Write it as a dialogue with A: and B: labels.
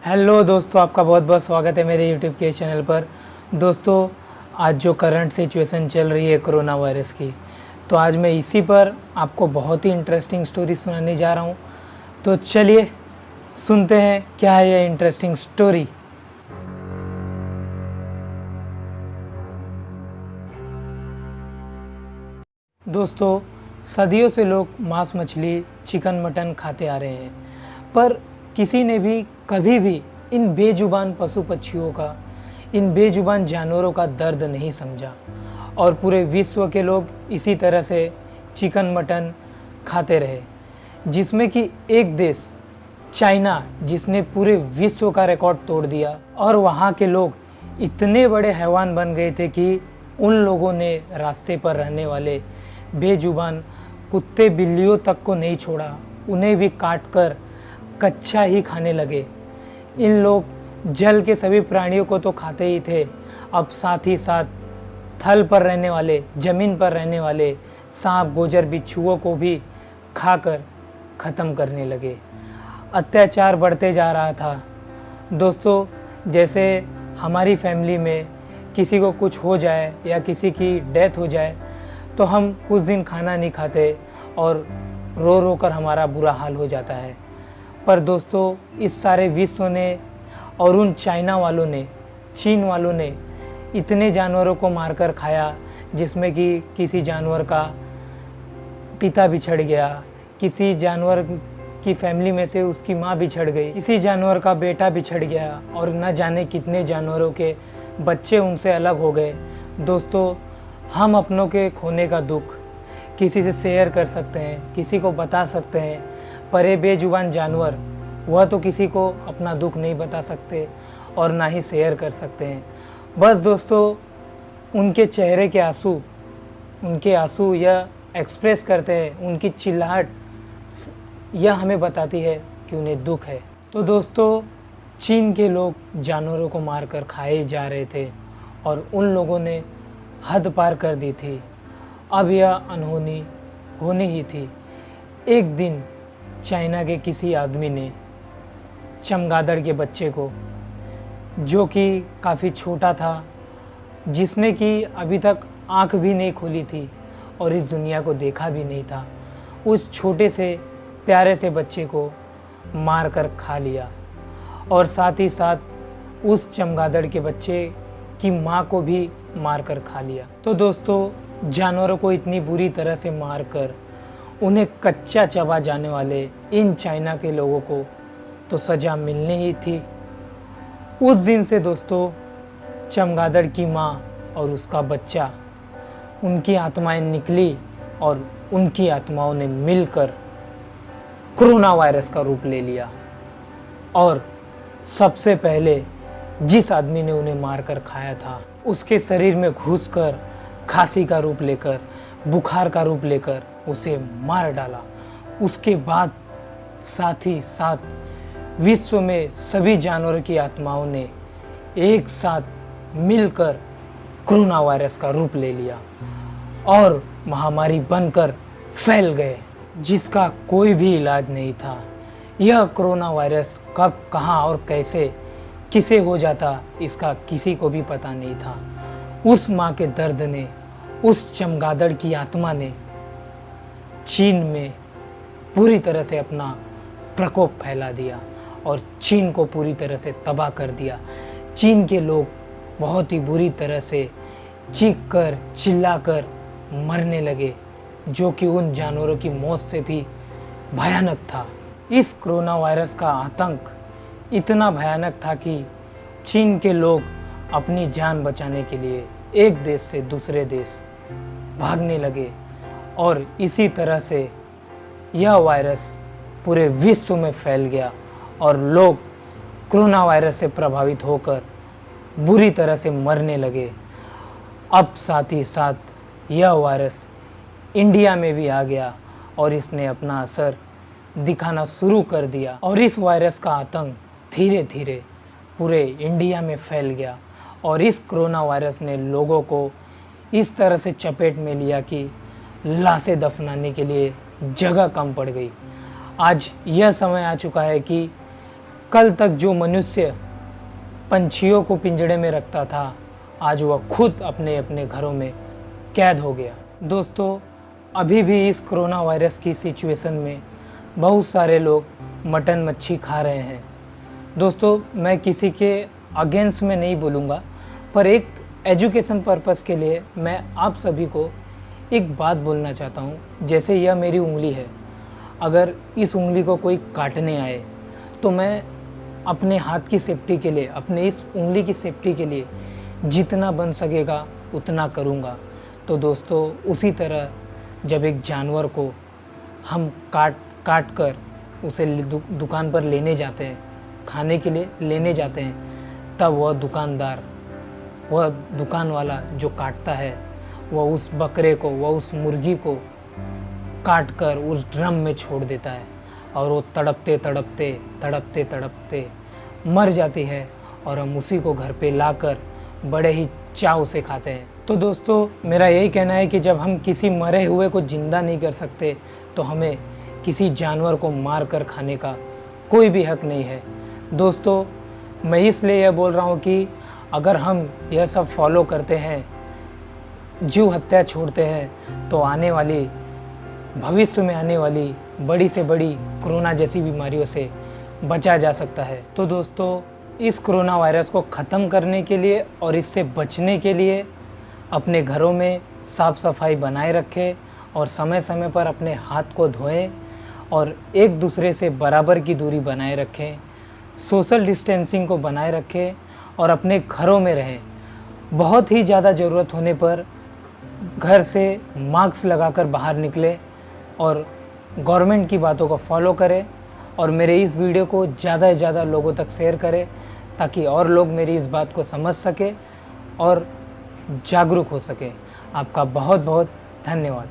A: Hello दोस्तों, आपका बहुत बहुत स्वागत है मेरे यूट्यूब के चैनल पर। दोस्तों, आज जो करंट सिचुएशन चल रही है कोरोना वायरस की, तो आज मैं इसी पर आपको बहुत ही इंटरेस्टिंग स्टोरी सुनाने जा रहा हूँ। तो चलिए सुनते हैं क्या है ये इंटरेस्टिंग स्टोरी। दोस्तों, सदियों से लोग मांस मछली चिकन मटन खाते आ रहे हैं, पर किसी ने भी कभी भी इन बेजुबान पशु पक्षियों का, इन बेजुबान जानवरों का दर्द नहीं समझा। और पूरे विश्व के लोग इसी तरह से चिकन मटन खाते रहे, जिसमें कि एक देश चाइना, जिसने पूरे विश्व का रिकॉर्ड तोड़ दिया। और वहाँ के लोग इतने बड़े हैवान बन गए थे कि उन लोगों ने रास्ते पर रहने वाले बेजुबान कुत्ते बिल्लियों तक को नहीं छोड़ा, उन्हें भी काट कर कच्चा ही खाने लगे। इन लोग जल के सभी प्राणियों को तो खाते ही थे, अब साथ ही साथ थल पर रहने वाले, ज़मीन पर रहने वाले सांप गोजर बिच्छुओं को भी खाकर ख़त्म करने लगे। अत्याचार बढ़ते जा रहा था। दोस्तों, जैसे हमारी फैमिली में किसी को कुछ हो जाए या किसी की डेथ हो जाए तो हम कुछ दिन खाना नहीं खाते और रो रो कर हमारा बुरा हाल हो जाता है। पर दोस्तों, इस सारे विश्व ने और उन चाइना वालों ने, चीन वालों ने इतने जानवरों को मारकर खाया, जिसमें कि किसी जानवर का पिता बिछड़ गया, किसी जानवर की फैमिली में से उसकी माँ बिछड़ गई, किसी जानवर का बेटा बिछड़ गया और न जाने कितने जानवरों के बच्चे उनसे अलग हो गए। दोस्तों, हम अपनों के खोने का दुख किसी से शेयर कर सकते हैं, किसी को बता सकते हैं, पर ये बेजुबान जानवर, वह तो किसी को अपना दुख नहीं बता सकते और ना ही शेयर कर सकते हैं। बस दोस्तों, उनके चेहरे के आंसू, उनके आंसू यह एक्सप्रेस करते हैं, उनकी चिल्लाहट यह हमें बताती है कि उन्हें दुख है। तो दोस्तों, चीन के लोग जानवरों को मारकर खाए जा रहे थे और उन लोगों ने हद पार कर दी थी। अब यह अनहोनी होनी ही थी। एक दिन चाइना के किसी आदमी ने चमगादड़ के बच्चे को, जो कि काफ़ी छोटा था, जिसने कि अभी तक आंख भी नहीं खोली थी और इस दुनिया को देखा भी नहीं था, उस छोटे से प्यारे से बच्चे को मार कर खा लिया और साथ ही साथ उस चमगादड़ के बच्चे की माँ को भी मार कर खा लिया। तो दोस्तों, जानवरों को इतनी बुरी तरह से मार कर उन्हें कच्चा चबा जाने वाले इन चाइना के लोगों को तो सज़ा मिलनी ही थी। उस दिन से दोस्तों, चमगादड़ की माँ और उसका बच्चा, उनकी आत्माएं निकली और उनकी आत्माओं ने मिलकर कोरोना वायरस का रूप ले लिया। और सबसे पहले जिस आदमी ने उन्हें मारकर खाया था, उसके शरीर में घुसकर खांसी का रूप लेकर, बुखार का रूप लेकर उसे मार डाला। उसके बाद साथ ही साथ विश्व में सभी जानवरों की आत्माओं ने एक साथ मिलकर कोरोना वायरस का रूप ले लिया और महामारी बनकर फैल गए, जिसका कोई भी इलाज नहीं था। यह कोरोना वायरस कब, कहाँ और कैसे किसे हो जाता, इसका किसी को भी पता नहीं था। उस माँ के दर्द ने, उस चमगादड़ की आत्मा ने चीन में पूरी तरह से अपना प्रकोप फैला दिया और चीन को पूरी तरह से तबाह कर दिया। चीन के लोग बहुत ही बुरी तरह से चीख कर, चिल्ला कर मरने लगे, जो कि उन जानवरों की मौत से भी भयानक था। इस कोरोना वायरस का आतंक इतना भयानक था कि चीन के लोग अपनी जान बचाने के लिए एक देश से दूसरे देश भागने लगे और इसी तरह से यह वायरस पूरे विश्व में फैल गया और लोग कोरोना वायरस से प्रभावित होकर बुरी तरह से मरने लगे। अब साथ ही साथ यह वायरस इंडिया में भी आ गया और इसने अपना असर दिखाना शुरू कर दिया और इस वायरस का आतंक धीरे धीरे पूरे इंडिया में फैल गया और इस कोरोना वायरस ने लोगों को इस तरह से चपेट में लिया कि लाशें दफनाने के लिए जगह कम पड़ गई। आज यह समय आ चुका है कि कल तक जो मनुष्य पंछियों को पिंजड़े में रखता था, आज वह खुद अपने अपने घरों में कैद हो गया। दोस्तों, अभी भी इस कोरोना वायरस की सिचुएशन में बहुत सारे लोग मटन मच्छी खा रहे हैं। दोस्तों, मैं किसी के अगेंस्ट में नहीं बोलूँगा, पर एक एजुकेशन पर्पस के लिए मैं आप सभी को एक बात बोलना चाहता हूँ। जैसे यह मेरी उंगली है, अगर इस उंगली को कोई काटने आए तो मैं अपने हाथ की सेफ्टी के लिए, अपने इस उंगली की सेफ्टी के लिए जितना बन सकेगा उतना करूँगा। तो दोस्तों, उसी तरह जब एक जानवर को हम काट कर उसे दुकान पर लेने जाते हैं, खाने के लिए लेने जाते हैं, तब वह दुकानदार, वह दुकान वाला जो काटता है, वह उस बकरे को, वह उस मुर्गी को काट कर उस ड्रम में छोड़ देता है और वो तड़पते तड़पते तड़पते तड़पते मर जाती है और हम उसी को घर पे लाकर बड़े ही चाव से खाते हैं। तो दोस्तों, मेरा यही कहना है कि जब हम किसी मरे हुए को ज़िंदा नहीं कर सकते तो हमें किसी जानवर को मार कर खाने का कोई भी हक नहीं है। दोस्तों, मैं इसलिए यह बोल रहा हूँ कि अगर हम यह सब फॉलो करते हैं, जीव हत्या छोड़ते हैं, तो आने वाली भविष्य में आने वाली बड़ी से बड़ी कोरोना जैसी बीमारियों से बचा जा सकता है। तो दोस्तों, इस कोरोना वायरस को ख़त्म करने के लिए और इससे बचने के लिए अपने घरों में साफ़ सफाई बनाए रखें और समय समय पर अपने हाथ को धोएं और एक दूसरे से बराबर की दूरी बनाए रखें, सोशल डिस्टेंसिंग को बनाए रखें और अपने घरों में रहें। बहुत ही ज़्यादा ज़रूरत होने पर घर से मास्क लगाकर बाहर निकलें और गवर्नमेंट की बातों को फॉलो करें और मेरे इस वीडियो को ज़्यादा से ज़्यादा लोगों तक शेयर करें ताकि और लोग मेरी इस बात को समझ सकें और जागरूक हो सकें। आपका बहुत बहुत धन्यवाद।